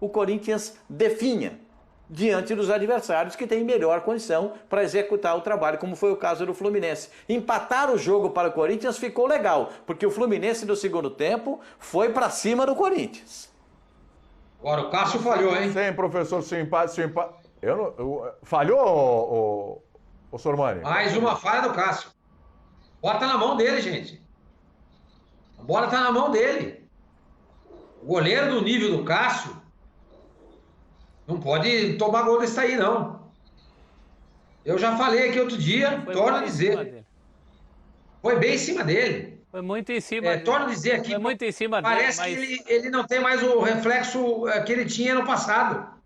o Corinthians definha diante dos adversários que têm melhor condição para executar o trabalho, como foi o caso do Fluminense. Empatar o jogo para o Corinthians ficou legal, porque o Fluminense no segundo tempo foi para cima do Corinthians. Agora o Cássio falhou, hein? Sim, professor, se empate. Falhou, o Sormani? Mais uma falha do Cássio. Bota na mão dele, gente. A bola tá na mão dele. O goleiro do nível do Cássio não pode tomar gol desse aí, não. Eu já falei aqui outro dia, torno a dizer. Foi bem em cima dele. Foi muito em cima dele. Torno a dizer aqui, foi muito em cima dele, parece que ele não tem mais o reflexo que ele tinha no passado.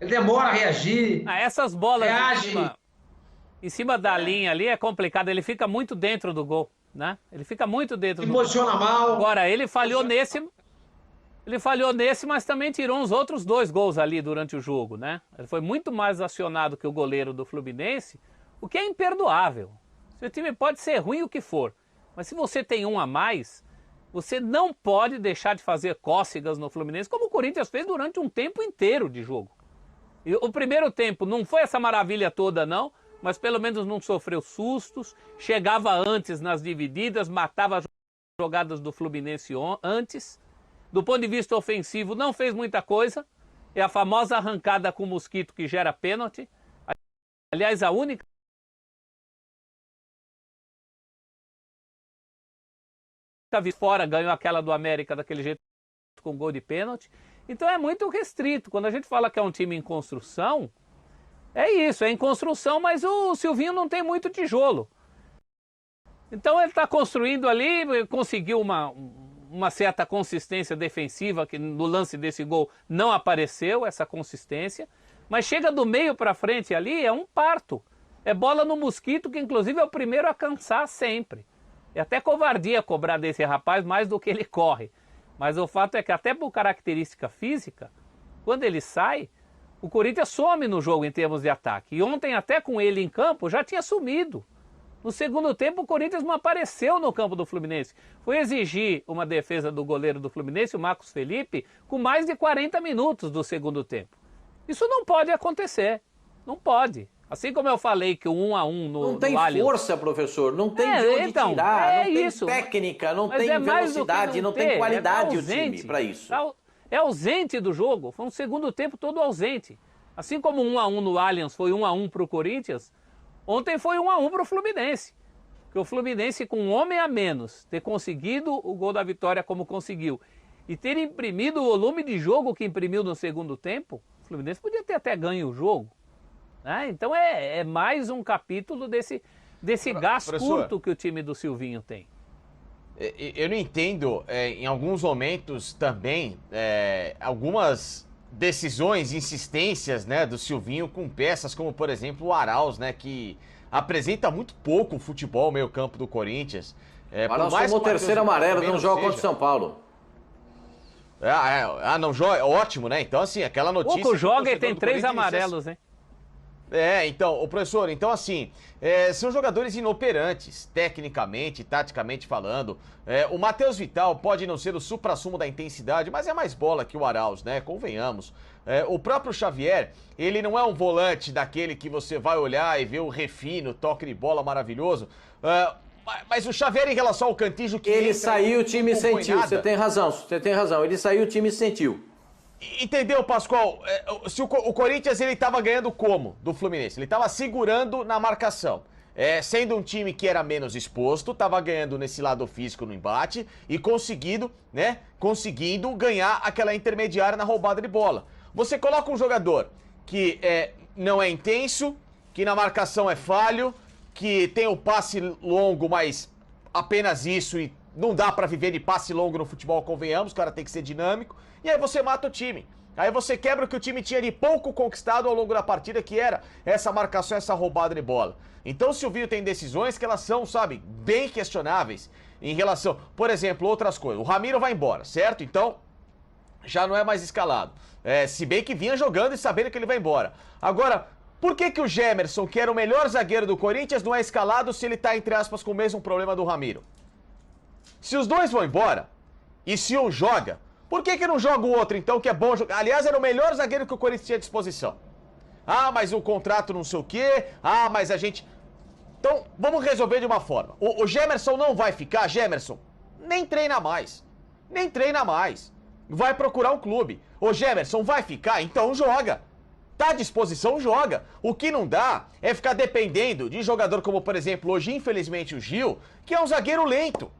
Ele demora a reagir. Essas bolas reage. Em cima da linha ali é complicado, ele fica muito dentro do gol, né? Ele fica muito dentro do gol. Se posiciona mal. Agora, ele falhou nesse, mas também tirou uns outros 2 gols ali durante o jogo, né? Ele foi muito mais acionado que o goleiro do Fluminense, o que é imperdoável. Seu time pode ser ruim o que for, mas se você tem um a mais, você não pode deixar de fazer cócegas no Fluminense, como o Corinthians fez durante um tempo inteiro de jogo. E o primeiro tempo não foi essa maravilha toda, não, mas pelo menos não sofreu sustos, chegava antes nas divididas, matava as jogadas do Fluminense antes. Do ponto de vista ofensivo, não fez muita coisa. É a famosa arrancada com o Mosquito que gera pênalti. Aliás, a única vez fora ganhou aquela do América daquele jeito com gol de pênalti. Então é muito restrito. Quando a gente fala que é um time em construção, é isso, é em construção, mas o Silvinho não tem muito tijolo. Então ele está construindo ali, conseguiu uma certa consistência defensiva, que no lance desse gol não apareceu essa consistência, mas chega do meio para frente ali, é um parto. É bola no Mosquito, que inclusive é o primeiro a cansar sempre. É até covardia cobrar desse rapaz mais do que ele corre. Mas o fato é que até por característica física, quando ele sai, o Corinthians some no jogo em termos de ataque. E ontem até com ele em campo já tinha sumido. No segundo tempo o Corinthians não apareceu no campo do Fluminense. Foi exigir uma defesa do goleiro do Fluminense, o Marcos Felipe, com mais de 40 minutos do segundo tempo. Isso não pode acontecer. Não pode. Assim como eu falei que o 1-1 no Não tem força, professor, não tem de onde tirar, não tem técnica, não tem velocidade, não tem qualidade o time para isso. É ausente do jogo, foi um segundo tempo todo ausente. Assim como 1-1 no Allianz foi 1-1 para o Corinthians, ontem foi 1-1 para o Fluminense. Porque o Fluminense, com um homem a menos, ter conseguido o gol da vitória como conseguiu e ter imprimido o volume de jogo que imprimiu no segundo tempo, o Fluminense podia ter até ganho o jogo. Então é mais um capítulo desse gás curto que o time do Silvinho tem. Eu não entendo, em alguns momentos também, algumas decisões, insistências, né, do Silvinho com peças como, por exemplo, o Arauz, né, que apresenta muito pouco o futebol meio campo do Corinthians. O Arauz tomou o terceiro amarelo num jogo contra o São Paulo. Não joga, ótimo, né? Então, assim, aquela notícia... Pouco joga e tem 3 amarelos, hein? Então, o professor, então assim, são jogadores inoperantes, tecnicamente, taticamente falando. O Matheus Vital pode não ser o suprassumo da intensidade, mas é mais bola que o Arauz, né? Convenhamos. O próprio Xavier, ele não é um volante daquele que você vai olhar e ver o refino, toque de bola maravilhoso. Mas o Xavier em relação ao Cantillo... Ele saiu, o time sentiu, você tem razão, ele saiu, o time sentiu. Entendeu, Pascoal? Se o Corinthians ele estava ganhando como do Fluminense? Ele estava segurando na marcação. Sendo um time que era menos exposto, estava ganhando nesse lado físico no embate e conseguindo ganhar aquela intermediária na roubada de bola. Você coloca um jogador que não é intenso, que na marcação é falho, que tem o passe longo, mas apenas isso e não dá pra viver de passe longo no futebol, convenhamos, o cara tem que ser dinâmico. E aí você mata o time. Aí você quebra o que o time tinha de pouco conquistado ao longo da partida, que era essa marcação, essa roubada de bola. Então o Silvinho tem decisões que elas são, sabe, bem questionáveis em relação... Por exemplo, outras coisas. O Ramiro vai embora, certo? Então, já não é mais escalado. Se bem que vinha jogando e sabendo que ele vai embora. Agora, por que o Gemerson, que era o melhor zagueiro do Corinthians, não é escalado se ele tá, entre aspas, com o mesmo problema do Ramiro? Se os dois vão embora, e se um joga... Por que não joga o outro, então, que é bom jogar? Aliás, era o melhor zagueiro que o Corinthians tinha à disposição. Ah, mas o contrato não sei o quê. Ah, mas a gente... Então, vamos resolver de uma forma. O Gemerson não vai ficar, Gemerson, nem treina mais. Nem treina mais. Vai procurar um clube. O Gemerson vai ficar, então joga. Tá à disposição, joga. O que não dá é ficar dependendo de jogador como, por exemplo, hoje, infelizmente, o Gil, que é um zagueiro lento.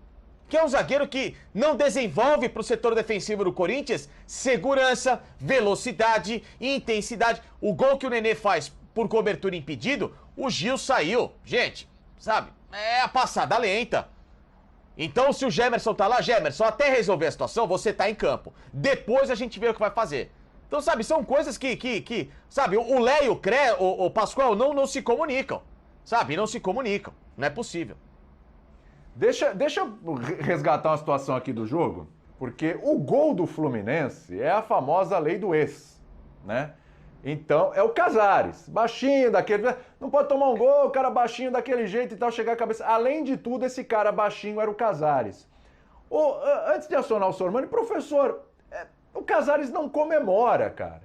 Que é um zagueiro que não desenvolve para o setor defensivo do Corinthians segurança, velocidade e intensidade. O gol que o Nenê faz por cobertura impedido, o Gil saiu. Gente, sabe, é a passada lenta. Então, se o Gemerson tá lá, Gemerson, até resolver a situação, você tá em campo. Depois a gente vê o que vai fazer. Então, sabe, são coisas que sabe, o Lé e o Pascoal não se comunicam. Sabe, não se comunicam. Não é possível. Deixa eu resgatar uma situação aqui do jogo, porque o gol do Fluminense é a famosa lei do ex, né? Então, é o Casares, baixinho daquele... Não pode tomar um gol, o cara baixinho daquele jeito e tal, chegar a cabeça... Além de tudo, esse cara baixinho era o Casares. Antes de acionar o Sormani, professor, o Casares não comemora, cara.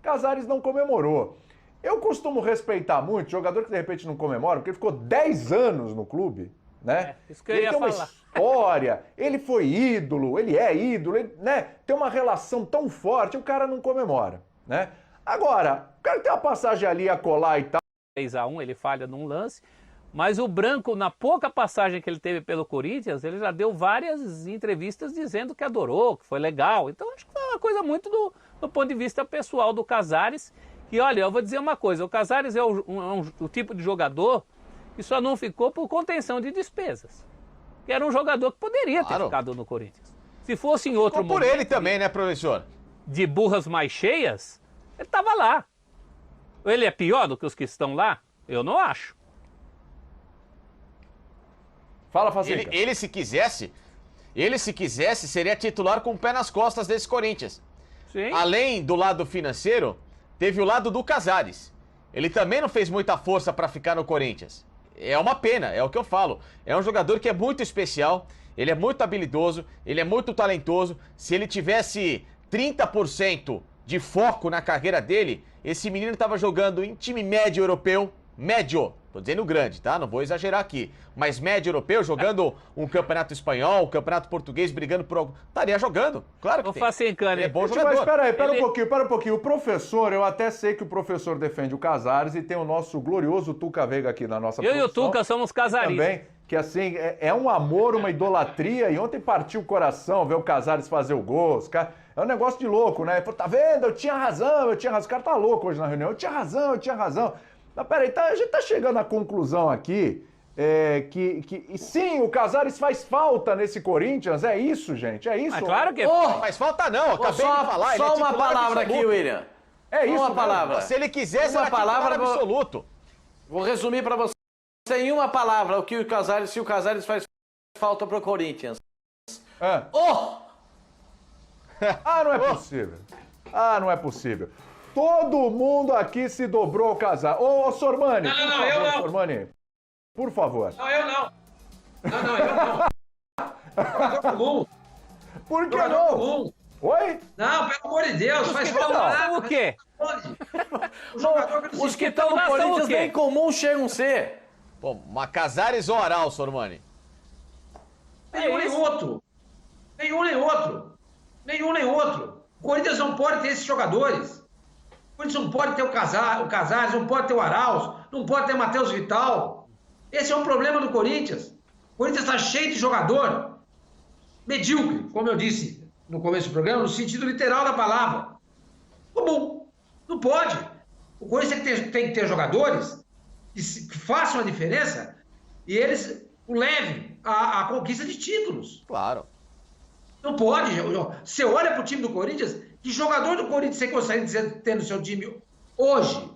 Casares não comemorou. Eu costumo respeitar muito jogador que de repente não comemora, porque ele ficou 10 anos no clube, né? Isso que eu ele ia tem uma falar. história, ele foi ídolo, ele é ídolo, ele, né? Tem uma relação tão forte, o cara não comemora, né? Agora, o cara tem uma passagem ali a colar e tal. 3-1, ele falha num lance, mas o Branco, na pouca passagem que ele teve pelo Corinthians, ele já deu várias entrevistas dizendo que adorou, que foi legal. Então acho que foi uma coisa muito do ponto de vista pessoal do Casares. E olha, eu vou dizer uma coisa, o Casares é o tipo de jogador que só não ficou por contenção de despesas. Que era um jogador que poderia ter ficado no Corinthians. Se fosse em outro Ficou por ele também, né, professor? De burras mais cheias, ele estava lá. Ele é pior do que os que estão lá? Eu não acho. Fala, Facinha. Ele se quisesse, seria titular com o pé nas costas desse Corinthians. Sim. Além do lado financeiro, teve o lado do Casares. Ele também não fez muita força para ficar no Corinthians. É uma pena, é o que eu falo. É um jogador que é muito especial, ele é muito habilidoso, ele é muito talentoso. Se ele tivesse 30% de foco na carreira dele, esse menino estava jogando em time médio europeu, médio, tô dizendo grande, tá? Não vou exagerar aqui, mas médio europeu, jogando um campeonato espanhol, um campeonato português, brigando por algo. Estaria jogando, claro que Não tem. faça encane. É bom Mas jogador. espera aí, pera um pouquinho. O professor, eu até sei que o professor defende o Casares e tem o nosso glorioso Tuca Veiga aqui na nossa Eu e o Tuca somos casaristas. também, que assim, é um amor, uma idolatria, e ontem partiu o coração ver o Casares fazer o gol, os caras... É um negócio de louco, né? Tá vendo? Eu tinha razão. O cara tá louco hoje na reunião. Eu tinha razão. Mas peraí, a gente tá chegando à conclusão aqui e sim, o Casares faz falta nesse Corinthians. É isso, gente? É isso? Mas claro que Não faz falta não, acabei de falar. Só ele é uma titular palavra absoluto. aqui, William. É isso, uma né? palavra. Se ele quisesse, Uma era titular palavra, absoluto. Vou resumir para você em uma palavra o que o Casares, se o Casares faz falta pro Corinthians. Ah. Oh! Não é possível. Não é possível. Todo mundo aqui se dobrou ao Casares. Ô, Sormani. Não, eu não. Sormani, por favor. Não, eu não. Eu não. Jogador comum. Por que Jogador não? comum. Oi? Não, pelo amor de Deus, faz Então, falta. o quê? O jogador que Os que estão no Então, nós somos Corinthians o quê? bem comum chegam a ser. Pô, uma Casares ou Aral, Sormani? Nenhum nem outro. O Corinthians não pode ter esses jogadores. O Corinthians não pode ter o Casares, não pode ter o Arauz, não pode ter o Matheus Vital. Esse é um problema do Corinthians. O Corinthians está cheio de jogador medíocre, como eu disse no começo do programa, no sentido literal da palavra. Comum. Não pode. O Corinthians tem que ter jogadores que façam a diferença e eles o levem à conquista de títulos. Claro. Não pode. Você olha para o time do Corinthians, que jogador do Corinthians você gostaria de ter no seu time hoje?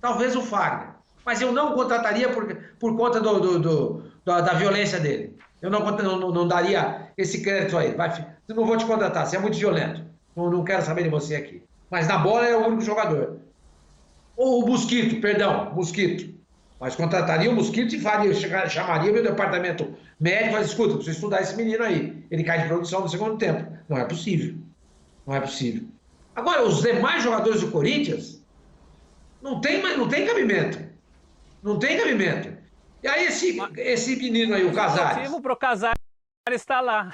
Talvez o Fagner. Mas eu não contrataria por conta da violência dele. Eu não daria esse crédito a ele. Eu não vou te contratar, você é muito violento. Não quero saber de você aqui. Mas na bola é o único jogador. Ou o Mosquito. Mas contrataria o Mosquito e chamaria meu departamento médico e falaria, escuta, preciso estudar esse menino aí. Ele cai de produção no segundo tempo. Não é possível. Não é possível. Agora, os demais jogadores do Corinthians não tem cabimento. Não tem cabimento. E aí esse menino aí, o Casares... motivo para o Casares estar lá.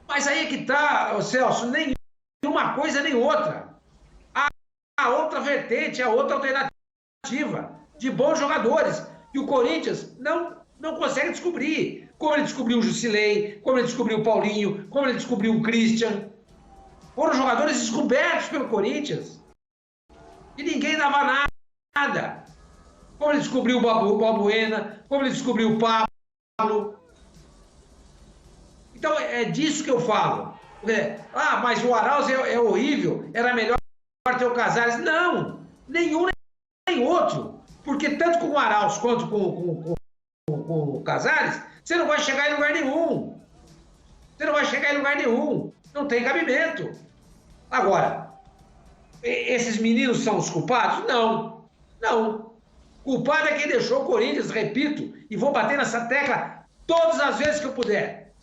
Mas aí é que tá, Celso, nem uma coisa nem outra. A outra vertente, a outra alternativa de bons jogadores. E o Corinthians não consegue descobrir. Como ele descobriu o Jusilei, como ele descobriu o Paulinho, como ele descobriu o Christian. Foram jogadores descobertos pelo Corinthians. E ninguém dava nada. Como ele descobriu o Balbuena, como ele descobriu o Pablo. Então é disso que eu falo. Mas o Arauz é horrível, era melhor ter o Casares. Não, nenhum nem outro. Porque tanto com o Arauz quanto com o Casares, você não vai chegar em lugar nenhum. Você não vai chegar em lugar nenhum. Não tem cabimento. Agora, esses meninos são os culpados? Não. Não. Culpado é quem deixou o Corinthians, repito, e vou bater nessa tecla todas as vezes que eu puder.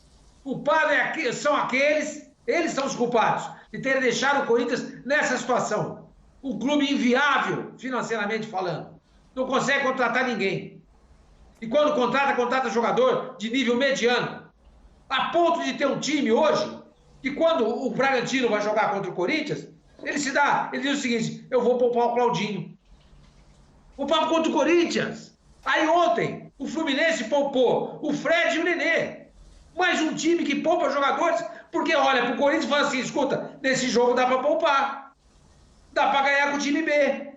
Culpado são aqueles, eles são os culpados, de terem deixado o Corinthians nessa situação. Um clube inviável, financeiramente falando. Não consegue contratar ninguém. E quando contrata jogador de nível mediano. A ponto de ter um time hoje, que quando o Bragantino vai jogar contra o Corinthians, ele diz o seguinte: eu vou poupar o Claudinho. Poupar contra o Corinthians. Aí ontem, o Fluminense poupou o Fred e o Nenê. Mais um time que poupa jogadores, porque olha pro Corinthians e fala assim: escuta, nesse jogo dá pra poupar. Dá pra ganhar com o time B.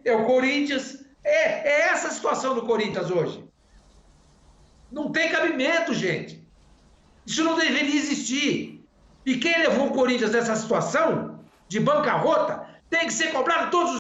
É o Corinthians. É essa a situação do Corinthians hoje. Não tem cabimento, gente. Isso não deveria existir. E quem levou o Corinthians nessa situação de bancarrota tem que ser cobrado todos os